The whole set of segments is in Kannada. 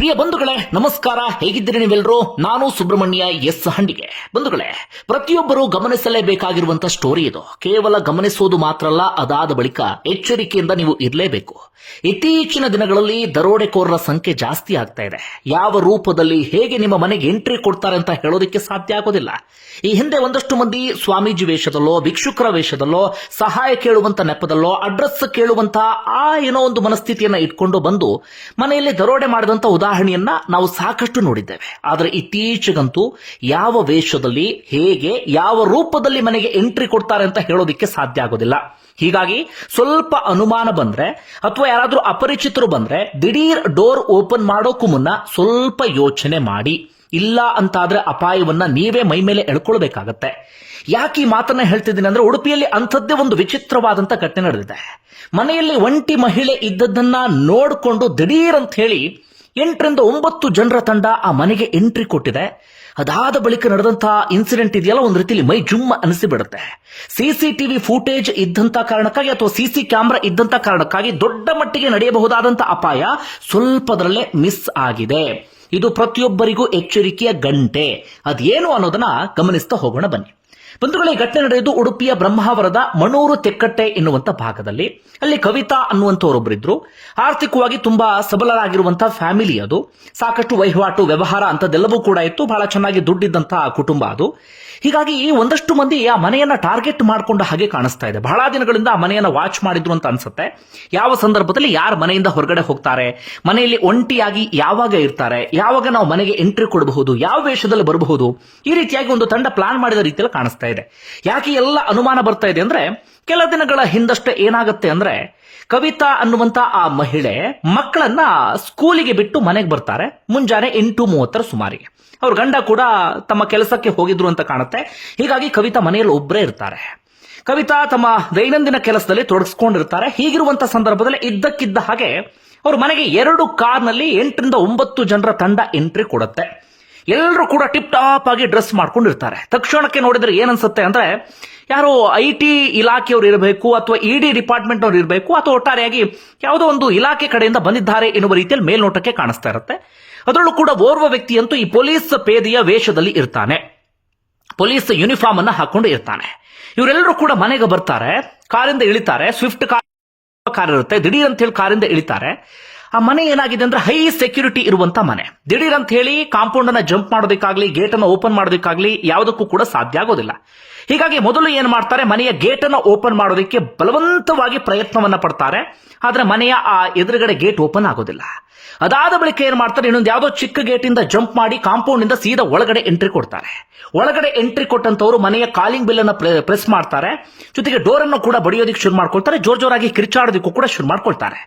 ಪ್ರಿಯ ಬಂಧುಗಳೇ ನಮಸ್ಕಾರ. ಹೇಗಿದ್ದೀರಿ ನೀವೆಲ್ಲರೂ? ನಾನು ಸುಬ್ರಹ್ಮಣ್ಯ ಎಸ್ ಹಂಡಿಗೆ. ಬಂಧುಗಳೇ, ಪ್ರತಿಯೊಬ್ಬರು ಗಮನಿಸಲೇಬೇಕಾಗಿರುವಂತಹ ಸ್ಟೋರಿ ಇದು. ಕೇವಲ ಗಮನಿಸುವುದು ಮಾತ್ರ ಅಲ್ಲ, ಅದಾದ ಬಳಿಕ ಎಚ್ಚರಿಕೆಯಿಂದ ನೀವು ಇರಲೇಬೇಕು. ಇತ್ತೀಚಿನ ದಿನಗಳಲ್ಲಿ ದರೋಡೆಕೋರರ ಸಂಖ್ಯೆ ಜಾಸ್ತಿ ಆಗ್ತಾ ಇದೆ. ಯಾವ ರೂಪದಲ್ಲಿ ಹೇಗೆ ನಿಮ್ಮ ಮನೆಗೆ ಎಂಟ್ರಿ ಕೊಡ್ತಾರೆ ಅಂತ ಹೇಳೋದಕ್ಕೆ ಸಾಧ್ಯ ಆಗೋದಿಲ್ಲ. ಈ ಹಿಂದೆ ಒಂದಷ್ಟು ಮಂದಿ ಸ್ವಾಮೀಜಿ ವೇಷದಲ್ಲೋ, ಭಿಕ್ಷುಕರ ವೇಷದಲ್ಲೋ, ಸಹಾಯ ಕೇಳುವಂತ ನೆಪದಲ್ಲೋ, ಅಡ್ರೆಸ್ ಕೇಳುವಂತ ಏನೋ ಒಂದು ಮನಸ್ಥಿತಿಯನ್ನ ಇಟ್ಕೊಂಡು ಬಂದು ಮನೆಯಲ್ಲಿ ದರೋಡೆ ಮಾಡಿದಂತ ಉದಾಹರಣೆಯನ್ನ ನಾವು ಸಾಕಷ್ಟು ನೋಡಿದ್ದೇವೆ. ಆದರೆ ಇತ್ತೀಚೆಗಂತೂ ಯಾವ ವೇಷದಲ್ಲಿ, ಹೇಗೆ, ಯಾವ ರೂಪದಲ್ಲಿ ಮನೆಗೆ ಎಂಟ್ರಿ ಕೊಡ್ತಾರೆ ಅಂತ ಹೇಳೋದಕ್ಕೆ ಸಾಧ್ಯ ಆಗೋದಿಲ್ಲ. ಹೀಗಾಗಿ ಸ್ವಲ್ಪ ಅನುಮಾನ ಬಂದ್ರೆ ಅಥವಾ ಯಾರಾದ್ರೂ ಅಪರಿಚಿತರು ಬಂದ್ರೆ ದಿಢೀರ್ ಡೋರ್ ಓಪನ್ ಮಾಡೋಕ್ಕೂ ಮುನ್ನ ಸ್ವಲ್ಪ ಯೋಚನೆ ಮಾಡಿ. ಇಲ್ಲ ಅಂತಾದ್ರೆ ಅಪಾಯವನ್ನ ನೀವೇ ಮೈ ಮೇಲೆ ಎಳ್ಕೊಳ್ಬೇಕಾಗತ್ತೆ. ಯಾಕೆ ಈ ಮಾತನ್ನ ಹೇಳ್ತಿದ್ದೀನಿ ಅಂದ್ರೆ, ಉಡುಪಿಯಲ್ಲಿ ಅಂಥದ್ದೇ ಒಂದು ವಿಚಿತ್ರವಾದಂತ ಘಟನೆ ನಡೆದಿದೆ. ಮನೆಯಲ್ಲಿ ಒಂಟಿ ಮಹಿಳೆ ಇದ್ದದ್ದನ್ನ ನೋಡಿಕೊಂಡು ದಿಢೀರ್ ಅಂತ ಹೇಳಿ 8ರಿಂದ 9 ಜನರ ತಂಡ ಆ ಮನೆಗೆ ಎಂಟ್ರಿ ಕೊಟ್ಟಿದೆ. ಅದಾದ ಬಳಿಕ ನಡೆದಂತಹ ಇನ್ಸಿಡೆಂಟ್ ಇದೆಯಲ್ಲ, ಒಂದು ರೀತಿಯಲ್ಲಿ ಮೈ ಜುಮ್ಮ ಅನಿಸಿಬಿಡುತ್ತೆ. ಸಿಸಿಟಿವಿ ಫೂಟೇಜ್ ಇದ್ದಂತ ಕಾರಣಕ್ಕಾಗಿ ಅಥವಾ ಸಿಸಿ ಕ್ಯಾಮೆರಾ ಇದ್ದಂತ ಕಾರಣಕ್ಕಾಗಿ ದೊಡ್ಡ ಮಟ್ಟಿಗೆ ನಡೆಯಬಹುದಾದಂತ ಅಪಾಯ ಸ್ವಲ್ಪದರಲ್ಲೇ ಮಿಸ್ ಆಗಿದೆ. ಇದು ಪ್ರತಿಯೊಬ್ಬರಿಗೂ ಎಚ್ಚರಿಕೆಯ ಗಂಟೆ. ಅದೇನು ಅನ್ನೋದನ್ನ ಗಮನಿಸ್ತಾ ಹೋಗೋಣ ಬನ್ನಿ. ಬಂಧುಗಳೇ, ಈ ಘಟನೆ ನಡೆಯುವುದು ಉಡುಪಿಯ ಬ್ರಹ್ಮಾವರದ ಮಣೂರು ತೆಕ್ಕಟ್ಟೆ ಎನ್ನುವಂತ ಭಾಗದಲ್ಲಿ. ಅಲ್ಲಿ ಕವಿತಾ ಅನ್ನುವಂಥವರೊಬ್ಬರಿದ್ರು. ಆರ್ಥಿಕವಾಗಿ ತುಂಬಾ ಸಬಲರಾಗಿರುವಂತಹ ಫ್ಯಾಮಿಲಿ ಅದು. ಸಾಕಷ್ಟು ವಹಿವಾಟು, ವ್ಯವಹಾರ ಅಂತದೆಲ್ಲವೂ ಕೂಡ ಇತ್ತು. ಬಹಳ ಚೆನ್ನಾಗಿ ದುಡ್ಡಿದ್ದಂತಹ ಕುಟುಂಬ ಅದು. ಹೀಗಾಗಿ ಒಂದಷ್ಟು ಮಂದಿ ಆ ಮನೆಯನ್ನ ಟಾರ್ಗೆಟ್ ಮಾಡಿಕೊಂಡ ಹಾಗೆ ಕಾಣಿಸ್ತಾ ಇದೆ. ಬಹಳ ದಿನಗಳಿಂದ ಆ ಮನೆಯನ್ನ ವಾಚ್ ಮಾಡಿದ್ರು ಅಂತ ಅನ್ಸುತ್ತೆ. ಯಾವ ಸಂದರ್ಭದಲ್ಲಿ ಯಾರು ಮನೆಯಿಂದ ಹೊರಗಡೆ ಹೋಗ್ತಾರೆ, ಮನೆಯಲ್ಲಿ ಒಂಟಿಯಾಗಿ ಯಾವಾಗ ಇರ್ತಾರೆ, ಯಾವಾಗ ನಾವು ಮನೆಗೆ ಎಂಟ್ರಿ ಕೊಡಬಹುದು, ಯಾವ ವೇಷದಲ್ಲಿ ಬರಬಹುದು, ಈ ರೀತಿಯಾಗಿ ಒಂದು ತಂಡ ಪ್ಲಾನ್ ಮಾಡಿದ ರೀತಿಯಲ್ಲಿ ಕಾಣಿಸ್ತಾ ಇದೆ. ಯಾಕೆ ಎಲ್ಲ ಅನುಮಾನ ಬರ್ತಾ ಇದೆ ಅಂದ್ರೆ, ಕೆಲ ದಿನಗಳ ಹಿಂದಷ್ಟೇ ಏನಾಗುತ್ತೆ ಅಂದ್ರೆ, ಕವಿತಾ ಅನ್ನುವಂತ ಆ ಮಹಿಳೆ ಮಕ್ಕಳನ್ನ ಸ್ಕೂಲಿಗೆ ಬಿಟ್ಟು ಮನೆಗೆ ಬರ್ತಾರೆ ಮುಂಜಾನೆ 8:30 ಸುಮಾರಿಗೆ. ಅವ್ರ ಗಂಡ ಕೂಡ ತಮ್ಮ ಕೆಲಸಕ್ಕೆ ಹೋಗಿದ್ರು ಅಂತ ಕಾಣುತ್ತೆ. ಹೀಗಾಗಿ ಕವಿತಾ ಮನೆಯಲ್ಲಿ ಒಬ್ಬರೇ ಇರ್ತಾರೆ. ಕವಿತಾ ತಮ್ಮ ದೈನಂದಿನ ಕೆಲಸದಲ್ಲಿ ತೊಡಗಿಸ್ಕೊಂಡಿರ್ತಾರೆ. ಹೀಗಿರುವಂತ ಸಂದರ್ಭದಲ್ಲಿ ಇದ್ದಕ್ಕಿದ್ದ ಹಾಗೆ ಅವ್ರ ಮನೆಗೆ 2 ಕಾರ್ನಲ್ಲಿ 8ರಿಂದ 9 ಜನರ ತಂಡ ಎಂಟ್ರಿ ಕೊಡುತ್ತೆ. ಎಲ್ಲರೂ ಕೂಡ ಟಿಪ್ ಟಾಪ್ ಆಗಿ ಡ್ರೆಸ್ ಮಾಡ್ಕೊಂಡಿರ್ತಾರೆ. ತಕ್ಷಣಕ್ಕೆ ನೋಡಿದ್ರೆ ಏನನ್ಸುತ್ತೆ ಅಂದ್ರೆ, ಯಾರೋ IT ಇಲಾಖೆಯವರು ಇರಬೇಕು ಅಥವಾ ED ಡಿಪಾರ್ಟ್ಮೆಂಟ್ ಅವ್ರು ಇರಬೇಕು ಅಥವಾ ಒಟ್ಟಾರೆಯಾಗಿ ಯಾವುದೋ ಒಂದು ಇಲಾಖೆ ಕಡೆಯಿಂದ ಬಂದಿದ್ದಾರೆ ಎನ್ನುವ ರೀತಿಯಲ್ಲಿ ಮೇಲ್ನೋಟಕ್ಕೆ ಕಾಣಿಸ್ತಾ ಇರುತ್ತೆ. ಅದರಲ್ಲೂ ಕೂಡ ಓರ್ವ ವ್ಯಕ್ತಿಯಂತೂ ಈ ಪೊಲೀಸ್ ಪೇದೆಯ ವೇಷದಲ್ಲಿ ಇರ್ತಾನೆ. ಪೊಲೀಸ್ ಯೂನಿಫಾರ್ಮ್ ಅನ್ನ ಹಾಕೊಂಡು ಇರ್ತಾನೆ. ಇವರೆಲ್ಲರೂ ಕೂಡ ಮನೆಗೆ ಬರ್ತಾರೆ, ಕಾರಿಂದ ಇಳಿತಾರೆ. ಸ್ವಿಫ್ಟ್ ಕಾರ್ ಇರುತ್ತೆ. ದಿಢೀರ್ ಅಂತ ಹೇಳಿ ಕಾರಿಂದ ಇಳಿತಾರೆ. ಆ ಮನೆ ಏನಾಗಿದೆ ಅಂದ್ರೆ ಹೈ ಸೆಕ್ಯೂರಿಟಿ ಇರುವಂತ ಮನೆ. ದಿಢೀರ್ ಅಂತ ಹೇಳಿ ಕಾಂಪೌಂಡ್ ಅನ್ನ ಜಂಪ್ ಮಾಡೋದಕ್ಕಾಗ್ಲಿ, ಗೇಟ್ ಅನ್ನು ಓಪನ್ ಮಾಡೋದಕ್ಕಾಗ್ಲಿ ಯಾವುದಕ್ಕೂ ಕೂಡ ಸಾಧ್ಯ ಆಗೋದಿಲ್ಲ. ಹೀಗಾಗಿ ಮೊದಲು ಏನ್ ಮಾಡ್ತಾರೆ, ಮನೆಯ ಗೇಟ್ ಅನ್ನ ಓಪನ್ ಮಾಡೋದಕ್ಕೆ ಬಲವಂತವಾಗಿ ಪ್ರಯತ್ನವನ್ನ ಪಡ್ತಾರೆ. ಆದ್ರೆ ಮನೆಯ ಆ ಎದುರುಗಡೆ ಗೇಟ್ ಓಪನ್ ಆಗೋದಿಲ್ಲ. ಅದಾದ ಬಳಿಕ ಏನ್ ಮಾಡ್ತಾರೆ, ಇನ್ನೊಂದು ಯಾವುದೋ ಚಿಕ್ಕ ಗೇಟ್ ಇಂದ ಜಂಪ್ ಮಾಡಿ ಕಾಂಪೌಂಡ್ ಇಂದ ಸೀದಾ ಒಳಗಡೆ ಎಂಟ್ರಿ ಕೊಡ್ತಾರೆ. ಒಳಗಡೆ ಎಂಟ್ರಿ ಕೊಟ್ಟಂತವರು ಮನೆಯ ಕಾಲಿಂಗ್ ಬೆಲ್ ಅನ್ನ ಪ್ರೆಸ್ ಮಾಡ್ತಾರೆ. ಜೊತೆಗೆ ಡೋರ್ ಅನ್ನು ಕೂಡ ಬಡಿಯೋದಕ್ಕೆ ಶುರು ಮಾಡ್ಕೊಳ್ತಾರೆ. ಜೋರಾಗಿ ಕಿರ್ಚಾಡೋದಕ್ಕೂ ಕೂಡ ಶುರು ಮಾಡ್ಕೊಳ್ತಾರೆ.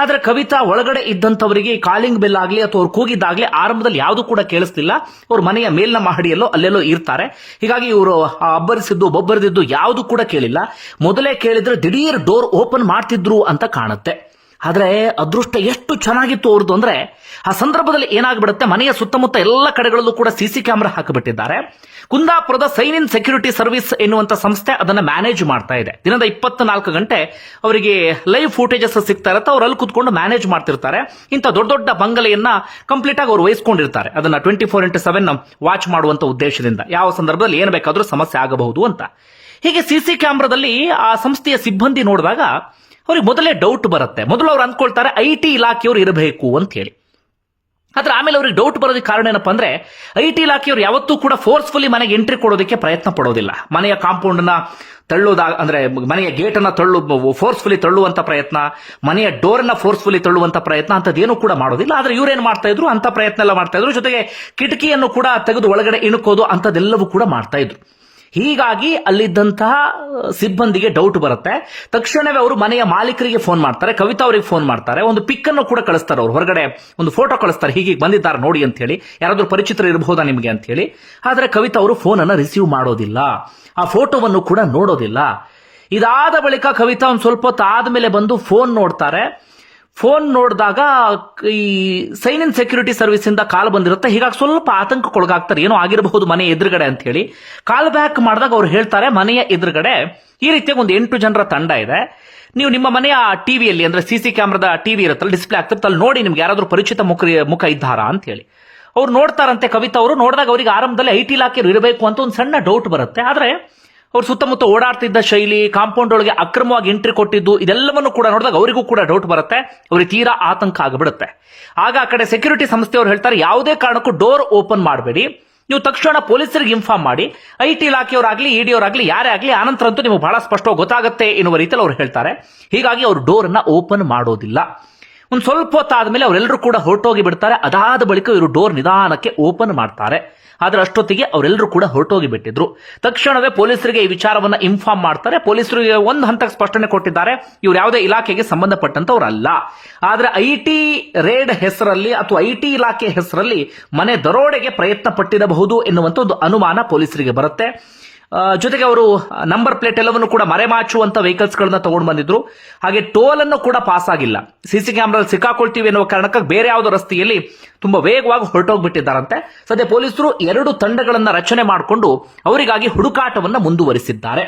ಆದ್ರೆ ಕವಿತಾ ಒಳಗಡೆ ಇದ್ದಂತವರಿಗೆ ಕಾಲಿಂಗ್ ಬೆಲ್ ಆಗ್ಲಿ ಅಥವಾ ಅವ್ರು ಕೂಗಿದ್ದಾಗ್ಲಿ ಆರಂಭದಲ್ಲಿ ಯಾವುದು ಕೂಡ ಕೇಳಿಸ್ತಿಲ್ಲ. ಅವ್ರ ಮನೆಯ ಮೇಲಿನ ಮಹಡಿಯಲ್ಲೋ ಅಲ್ಲೆಲ್ಲೋ ಇರ್ತಾರೆ. ಹೀಗಾಗಿ ಇವರು ಅಬ್ಬರಿಸಿದ್ದು ಬೊಬ್ಬರಿದ್ದು ಯಾವುದು ಕೂಡ ಕೇಳಿಲ್ಲ. ಮೊದಲೇ ಕೇಳಿದ್ರೆ ದಿಢೀರ್ ಡೋರ್ ಓಪನ್ ಮಾಡ್ತಿದ್ರು ಅಂತ ಕಾಣುತ್ತೆ. ಆದ್ರೆ ಅದೃಷ್ಟ ಎಷ್ಟು ಚೆನ್ನಾಗಿತ್ತು ಅವ್ರದ್ದು ಅಂದ್ರೆ, ಆ ಸಂದರ್ಭದಲ್ಲಿ ಏನಾಗ್ಬಿಡುತ್ತೆ, ಮನೆಯ ಸುತ್ತಮುತ್ತ ಎಲ್ಲ ಕಡೆಗಳಲ್ಲೂ ಕೂಡ ಸಿಸಿ ಕ್ಯಾಮೆರಾ ಹಾಕಿಬಿಟ್ಟಿದ್ದಾರೆ. ಕುಂದಾಪುರದ ಸೈನ್ ಇನ್ ಸೆಕ್ಯೂರಿಟಿ ಸರ್ವಿಸ್ ಎನ್ನುವಂತ ಸಂಸ್ಥೆ ಅದನ್ನ ಮ್ಯಾನೇಜ್ ಮಾಡ್ತಾ ಇದೆ. ದಿನದ 24 ಗಂಟೆ ಅವರಿಗೆ ಲೈವ್ ಫೂಟೇಜಸ್ ಸಿಗ್ತಾ ಇರುತ್ತೆ. ಅವ್ರು ಅಲ್ಲಿ ಕುತ್ಕೊಂಡು ಮ್ಯಾನೇಜ್ ಮಾಡ್ತಿರ್ತಾರೆ. ಇಂಥ ದೊಡ್ಡ ದೊಡ್ಡ ಬಂಗಲೆಯನ್ನ ಕಂಪ್ಲೀಟ್ ಆಗಿ ಅವ್ರು ವಹಿಸ್ಕೊಂಡಿರ್ತಾರೆ. ಅದನ್ನ 24x7 ವಾಚ್ ಮಾಡುವಂತ ಉದ್ದೇಶದಿಂದ ಯಾವ ಸಂದರ್ಭದಲ್ಲಿ ಏನ್ ಬೇಕಾದ್ರೂ ಸಮಸ್ಯೆ ಆಗಬಹುದು ಅಂತ. ಹೀಗೆ ಸಿಸಿ ಕ್ಯಾಮೆರಾದಲ್ಲಿ ಆ ಸಂಸ್ಥೆಯ ಸಿಬ್ಬಂದಿ ನೋಡಿದಾಗ ಅವ್ರಿಗೆ ಮೊದಲೇ ಡೌಟ್ ಬರುತ್ತೆ. ಮೊದಲು ಅವ್ರು ಅಂದ್ಕೊಳ್ತಾರೆ IT ಇಲಾಖೆಯವರು ಇರಬೇಕು ಅಂತ ಹೇಳಿ. ಆದ್ರೆ ಆಮೇಲೆ ಅವ್ರಿಗೆ ಡೌಟ್ ಬರೋದಕ್ಕೆ ಕಾರಣ ಏನಪ್ಪಾ ಅಂದ್ರೆ, IT ಇಲಾಖೆಯವರು ಯಾವತ್ತೂ ಕೂಡ ಫೋರ್ಸ್ಫುಲಿ ಮನೆಗೆ ಎಂಟ್ರಿ ಕೊಡೋದಕ್ಕೆ ಪ್ರಯತ್ನ ಪಡೋದಿಲ್ಲ. ಮನೆಯ ಕಾಂಪೌಂಡ್ ಅನ್ನ ಅಂದ್ರೆ ಮನೆಯ ಗೇಟ್ ಅನ್ನ ಫೋರ್ಸ್ಫುಲಿ ತಳ್ಳುವಂತ ಪ್ರಯತ್ನ, ಮನೆಯ ಡೋರ್ ಅನ್ನ ಫೋರ್ಸ್ಫುಲಿ ತಳ್ಳುವಂತ ಪ್ರಯತ್ನ ಅಂತದೇನು ಕೂಡ ಮಾಡೋದಿಲ್ಲ. ಆದ್ರೆ ಇವ್ರೇನ್ ಮಾಡ್ತಾ ಇದ್ರು, ಅಂತ ಪ್ರಯತ್ನ ಎಲ್ಲ ಮಾಡ್ತಾ ಇದ್ರು. ಜೊತೆಗೆ ಕಿಟಕಿಯನ್ನು ಕೂಡ ತೆಗೆದು ಒಳಗಡೆ ಇಣುಕೋದು ಅಂತದೆಲ್ಲವೂ ಕೂಡ ಮಾಡ್ತಾ ಇದ್ರು. ಹೀಗಾಗಿ ಅಲ್ಲಿದ್ದಂತಹ ಸಿಬ್ಬಂದಿಗೆ ಡೌಟ್ ಬರುತ್ತೆ. ತಕ್ಷಣವೇ ಅವರು ಮನೆಯ ಮಾಲೀಕರಿಗೆ ಫೋನ್ ಮಾಡ್ತಾರೆ, ಕವಿತಾ ಅವರಿಗೆ ಫೋನ್ ಮಾಡ್ತಾರೆ. ಒಂದು ಪಿಕ್ ಅನ್ನು ಕೂಡ ಕಳಿಸ್ತಾರೆ. ಅವರು ಹೊರಗಡೆ ಒಂದು ಫೋಟೋ ಕಳಿಸ್ತಾರೆ, ಹೀಗೆ ಬಂದಿದ್ದಾರೆ ನೋಡಿ ಅಂತ ಹೇಳಿ, ಯಾರಾದ್ರೂ ಪರಿಚಿತರು ಇರಬಹುದಾ ನಿಮಗೆ ಅಂತ ಹೇಳಿ. ಆದ್ರೆ ಕವಿತಾ ಅವರು ಫೋನ್ ಅನ್ನ ರಿಸೀವ್ ಮಾಡೋದಿಲ್ಲ, ಆ ಫೋಟೋವನ್ನು ಕೂಡ ನೋಡೋದಿಲ್ಲ. ಇದಾದ ಬಳಿಕ ಕವಿತಾ ಒಂದು ಸ್ವಲ್ಪ ಹೊತ್ತು ಆದ್ಮೇಲೆ ಬಂದು ಫೋನ್ ನೋಡ್ತಾರೆ. ಫೋನ್ ನೋಡಿದಾಗ ಈ ಸೈನ್ ಇನ್ ಸೆಕ್ಯೂರಿಟಿ ಸರ್ವಿಸ್ ಇಂದ ಕಾಲ್ ಬಂದಿರುತ್ತೆ. ಹೀಗಾಗಿ ಸ್ವಲ್ಪ ಆತಂಕಕ್ಕೊಳಗಾಗ್ತಾರೆ, ಏನೋ ಆಗಿರಬಹುದು ಮನೆ ಎದುರುಗಡೆ ಅಂತ ಹೇಳಿ. ಕಾಲ್ ಬ್ಯಾಕ್ ಮಾಡಿದಾಗ ಅವ್ರು ಹೇಳ್ತಾರೆ, ಮನೆಯ ಎದುರುಗಡೆ ಈ ರೀತಿಯಾಗಿ ಒಂದು 8 ಜನರ ತಂಡ ಇದೆ. ನೀವು ನಿಮ್ಮ ಮನೆಯ ಟಿವಿಯಲ್ಲಿ ಅಂದ್ರೆ ಸಿಸಿ ಕ್ಯಾಮ್ರಾದ ಟಿವಿ ಇರುತ್ತಲ್ಲ, ಡಿಸ್ಪ್ಲೇ ಆಗ್ತಿರುತ್ತೆ, ಅಲ್ಲಿ ನೋಡಿ ನಿಮ್ಗೆ ಯಾರಾದ್ರೂ ಪರಿಚಿತ ಮುಖ ಇದ್ದಾರಾ ಅಂತ ಹೇಳಿ. ಅವ್ರು ನೋಡ್ತಾರಂತೆ, ಕವಿತಾ ಅವರು ನೋಡಿದಾಗ ಅವರಿಗೆ ಆರಂಭದಲ್ಲಿ IT ಇಲಾಖೆಯವರು ಇರಬೇಕು ಅಂತ ಒಂದು ಸಣ್ಣ ಡೌಟ್ ಬರುತ್ತೆ. ಆದ್ರೆ ಅವ್ರು ಸುತ್ತಮುತ್ತ ಓಡಾಡ್ತಿದ್ದ ಶೈಲಿ, ಕಾಂಪೌಂಡ್ ಒಳಗೆ ಅಕ್ರಮವಾಗಿ ಎಂಟ್ರಿ ಕೊಟ್ಟಿದ್ದು, ಇದೆಲ್ಲವನ್ನು ಕೂಡ ನೋಡಿದಾಗ ಅವರಿಗೂ ಕೂಡ ಡೌಟ್ ಬರುತ್ತೆ, ಅವ್ರಿಗೆ ತೀರಾ ಆತಂಕ ಆಗಿಬಿಡುತ್ತೆ. ಆಗ ಆ ಕಡೆ ಸೆಕ್ಯೂರಿಟಿ ಸಂಸ್ಥೆಯವರು ಹೇಳ್ತಾರೆ, ಯಾವುದೇ ಕಾರಣಕ್ಕೂ ಡೋರ್ ಓಪನ್ ಮಾಡಬೇಡಿ, ನೀವು ತಕ್ಷಣ ಪೊಲೀಸರಿಗೆ ಇನ್ಫಾರ್ಮ್ ಮಾಡಿ, IT ಇಲಾಖೆಯವರಾಗ್ಲಿ ED ಅವರಾಗ್ಲಿ ಯಾರೇ ಆಗಲಿ, ಆನಂತರ ಅಂತೂ ನಿಮಗೆ ಬಹಳ ಸ್ಪಷ್ಟವಾಗಿ ಗೊತ್ತಾಗುತ್ತೆ ಎನ್ನುವ ರೀತಿಯಲ್ಲಿ ಅವ್ರು ಹೇಳ್ತಾರೆ. ಹೀಗಾಗಿ ಅವರು ಡೋರ್ ಅನ್ನ ಓಪನ್ ಮಾಡೋದಿಲ್ಲ. ಒಂದು ಸ್ವಲ್ಪ ಹೊತ್ತಾದ್ಮೇಲೆ ಅವರೆಲ್ಲರೂ ಕೂಡ ಹೊರಟೋಗಿ ಬಿಡ್ತಾರೆ. ಅದಾದ ಬಳಿಕ ಇವರು ಡೋರ್ ನಿಧಾನಕ್ಕೆ ಓಪನ್ ಮಾಡ್ತಾರೆ. ಆದ್ರೆ ಅಷ್ಟೊತ್ತಿಗೆ ಅವರೆಲ್ಲರೂ ಕೂಡ ಹೊರಟೋಗಿ ಬಿಟ್ಟಿದ್ರು. ತಕ್ಷಣವೇ ಪೊಲೀಸರಿಗೆ ಈ ವಿಚಾರವನ್ನ ಇನ್ಫಾರ್ಮ್ ಮಾಡ್ತಾರೆ. ಪೊಲೀಸರಿಗೆ ಒಂದು ಹಂತಕ್ಕೆ ಸ್ಪಷ್ಟನೆ ಕೊಟ್ಟಿದ್ದಾರೆ, ಇವ್ರು ಯಾವುದೇ ಇಲಾಖೆಗೆ ಸಂಬಂಧಪಟ್ಟಂತವ್ರಲ್ಲ. ಆದ್ರೆ IT ರೇಡ್ ಹೆಸರಲ್ಲಿ ಅಥವಾ IT ಇಲಾಖೆ ಹೆಸರಲ್ಲಿ ಮನೆ ದರೋಡೆಗೆ ಪ್ರಯತ್ನ ಪಟ್ಟಿರಬಹುದು ಎನ್ನುವಂತ ಒಂದು ಅನುಮಾನ ಪೊಲೀಸರಿಗೆ ಬರುತ್ತೆ. ಜೊತೆಗೆ ಅವರು ನಂಬರ್ ಪ್ಲೇಟ್ ಎಲ್ಲವನ್ನು ಕೂಡ ಮರೆಮಾಚುವಂತ ವೆಹಿಕಲ್ಸ್ ಗಳನ್ನ ತಗೊಂಡು ಬಂದಿದ್ರು. ಹಾಗೆ ಟೋಲ್ ಅನ್ನು ಕೂಡ ಪಾಸ್ ಆಗಿಲ್ಲ. ಸಿಸಿ ಕ್ಯಾಮ್ರಾದಲ್ಲಿ ಸಿಕ್ಕಾಕೊಳ್ತೀವಿ ಎನ್ನುವ ಕಾರಣಕ್ಕಾಗಿ ಬೇರೆ ಯಾವುದೋ ರಸ್ತೆಯಲ್ಲಿ ತುಂಬಾ ವೇಗವಾಗಿ ಹೊರಟೋಗ್ಬಿಟ್ಟಿದ್ದಾರಂತೆ. ಸದ್ಯ ಪೊಲೀಸರು 2 ತಂಡಗಳನ್ನ ರಚನೆ ಮಾಡಿಕೊಂಡು ಅವರಿಗಾಗಿ ಹುಡುಕಾಟವನ್ನ ಮುಂದುವರಿಸಿದ್ದಾರೆ.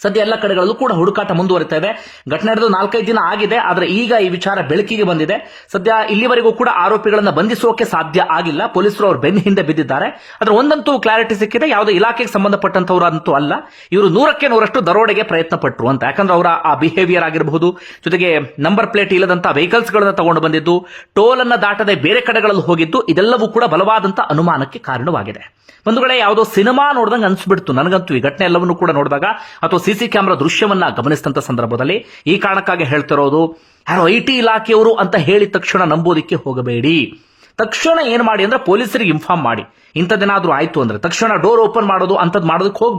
ಸದ್ಯ ಎಲ್ಲ ಕಡೆಗಳಲ್ಲೂ ಕೂಡ ಹುಡುಕಾಟ ಮುಂದುವರಿತಾ ಇದೆ. ಘಟನೆ ನಡೆದು 4-5 ದಿನ ಆಗಿದೆ. ಆದ್ರೆ ಈಗ ಈ ವಿಚಾರ ಬೆಳಕಿಗೆ ಬಂದಿದೆ. ಸದ್ಯ ಇಲ್ಲಿವರೆಗೂ ಕೂಡ ಆರೋಪಿಗಳನ್ನ ಬಂಧಿಸೋಕೆ ಸಾಧ್ಯ ಆಗಿಲ್ಲ. ಪೊಲೀಸರು ಅವ್ರ ಬೆನ್ನ ಹಿಂದೆ ಬಿದ್ದಿದ್ದಾರೆ. ಆದ್ರೆ ಒಂದಂತೂ ಕ್ಲಾರಿಟಿ ಸಿಕ್ಕಿದೆ, ಯಾವುದೇ ಇಲಾಖೆಗೆ ಸಂಬಂಧಪಟ್ಟಂತವ್ರಂತೂ ಅಲ್ಲ. ಇವರು 100ಕ್ಕೆ 100ರಷ್ಟು ದರೋಡೆಗೆ ಪ್ರಯತ್ನ ಪಟ್ಟರು ಅಂತ. ಯಾಕಂದ್ರೆ ಅವರ ಆ ಬಿಹೇವಿಯರ್ ಆಗಿರಬಹುದು, ಜೊತೆಗೆ ನಂಬರ್ ಪ್ಲೇಟ್ ಇಲ್ಲದಂತ ವೆಹಿಕಲ್ಸ್ ಗಳನ್ನ ತಗೊಂಡು ಬಂದಿದ್ದು, ಟೋಲ್ ಅನ್ನ ದಾಟದೆ ಬೇರೆ ಕಡೆಗಳಲ್ಲಿ ಹೋಗಿದ್ದು, ಇದೆಲ್ಲವೂ ಕೂಡ ಬಲವಾದಂತ ಅನುಮಾನಕ್ಕೆ ಕಾರಣವಾಗಿದೆ. ಬಂಧುಗಳೇ, ಯಾವುದೋ ಸಿನಿಮಾ ನೋಡಿದಂಗೆ ಅನ್ಸ್ಬಿಡ್ತು ನನಗಂತೂ ಈ ಘಟನೆ ಎಲ್ಲವನ್ನು ಕೂಡ ನೋಡಿದಾಗ, ಅಥವಾ ಸಿಸಿ ಕ್ಯಾಮೆರಾ ದೃಶ್ಯವನ್ನ ಗಮನಿಸಿದಂತ ಸಂದರ್ಭದಲ್ಲಿ. ಈ ಕಾರಣಕ್ಕಾಗಿ ಹೇಳ್ತಿರೋದು, ಯಾರೋ IT ಇಲಾಖೆಯವರು ಅಂತ ಹೇಳಿದ ತಕ್ಷಣ ನಂಬೋದಿಕ್ಕೆ ಹೋಗಬೇಡಿ. ತಕ್ಷಣ ಏನ್ ಮಾಡಿ ಅಂದ್ರೆ ಪೊಲೀಸರಿಗೆ ಇನ್ಫಾರ್ಮ್ ಮಾಡಿ. ಇಂಥದ್ದೇನಾದ್ರೂ ಆಯ್ತು ಅಂದ್ರೆ ತಕ್ಷಣ ಡೋರ್ ಓಪನ್ ಮಾಡೋದು ಅಂತದ್ ಮಾಡೋದಕ್ಕೆ ಹೋಗ್ಬೇಡಿ.